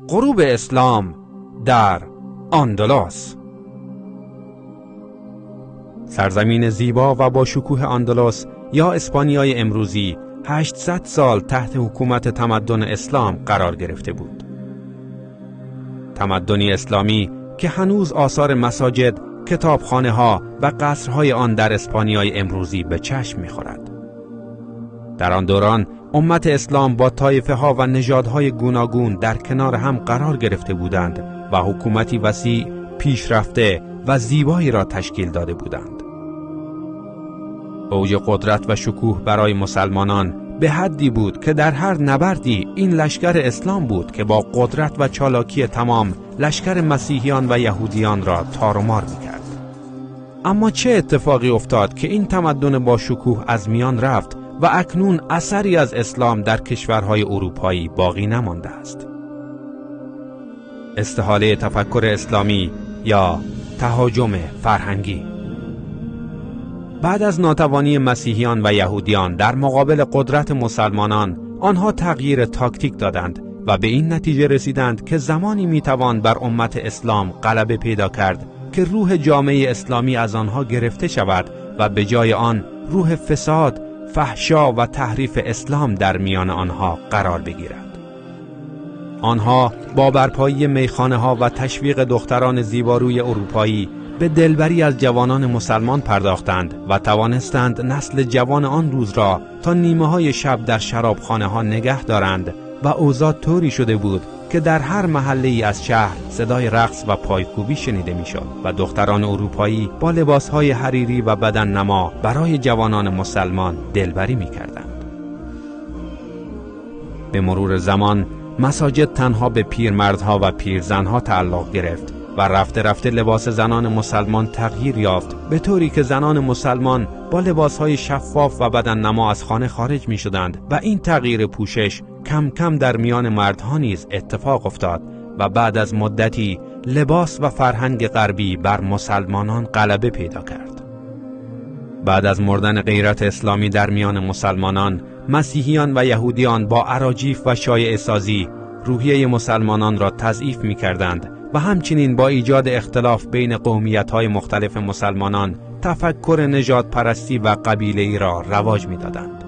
غروب اسلام در اندلس. سرزمین زیبا و با شکوه اندلس یا اسپانیای امروزی 800 سال تحت حکومت تمدن اسلام قرار گرفته بود. تمدنی اسلامی که هنوز آثار مساجد، کتابخانه‌ها و قصرهای آن در اسپانیای امروزی به چشم می‌خورد. در آن دوران امت اسلام با طایفه‌ها و نژادهای گوناگون در کنار هم قرار گرفته بودند و حکومتی وسیع، پیشرفته و زیبایی را تشکیل داده بودند. اوج قدرت و شکوه برای مسلمانان به حدی بود که در هر نبردی این لشکر اسلام بود که با قدرت و چالاکی تمام لشکر مسیحیان و یهودیان را تار و مار می‌کرد. اما چه اتفاقی افتاد که این تمدن با شکوه از میان رفت و اکنون اثری از اسلام در کشورهای اروپایی باقی نمانده است؟ استحاله تفکر اسلامی یا تهاجم فرهنگی. بعد از ناتوانی مسیحیان و یهودیان در مقابل قدرت مسلمانان، آنها تغییر تاکتیک دادند و به این نتیجه رسیدند که زمانی میتوان بر امت اسلام غلبه پیدا کرد که روح جامعه اسلامی از آنها گرفته شود و به جای آن روح فساد، فحشا و تحریف اسلام در میان آنها قرار بگیرد. آنها با برپایی میخانه‌ها و تشویق دختران زیباروی اروپایی به دلبری از جوانان مسلمان پرداختند و توانستند نسل جوان آن روز را تا نیمه‌های شب در شرابخانه‌ها نگه دارند و اوضاع طوری شده بود که در هر محله‌ای از شهر صدای رقص و پایکوبی شنیده می‌شد و دختران اروپایی با لباس‌های حریری و بدن نما برای جوانان مسلمان دلبری می‌کردند. به مرور زمان مساجد تنها به پیرمردها و پیرزنها تعلق گرفت و رفته رفته لباس زنان مسلمان تغییر یافت، به طوری که زنان مسلمان با لباسهای شفاف و بدن نما از خانه خارج می شدند و این تغییر پوشش کم کم در میان مردها نیز اتفاق افتاد و بعد از مدتی لباس و فرهنگ غربی بر مسلمانان غلبه پیدا کرد. بعد از مردن غیرت اسلامی در میان مسلمانان، مسیحیان و یهودیان با اراجیف و شایعه سازی روحیه مسلمانان را تضعیف می کردند و همچنین با ایجاد اختلاف بین قومیت‌های مختلف مسلمانان تفکر نژاد پرستی و قبیله‌ای را رواج می‌دادند.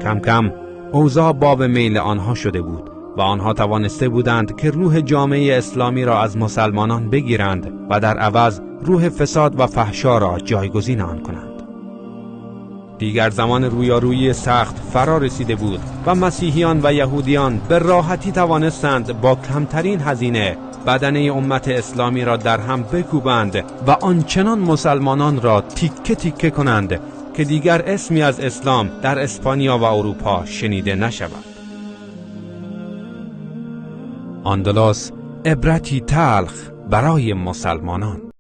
کم کم اوضاع باب میل آنها شده بود و آنها توانسته بودند که روح جامعه اسلامی را از مسلمانان بگیرند و در عوض روح فساد و فحشا را جایگزین آن کنند. دیگر زمان رویارویی سخت فرا رسیده بود و مسیحیان و یهودیان به راحتی توانستند با کمترین هزینه بدنه امت اسلامی را در هم بکوبند و آنچنان مسلمانان را تیکه تیکه کنند که دیگر اسمی از اسلام در اسپانیا و اروپا شنیده نشود. اندلس عبرتی تلخ برای مسلمانان.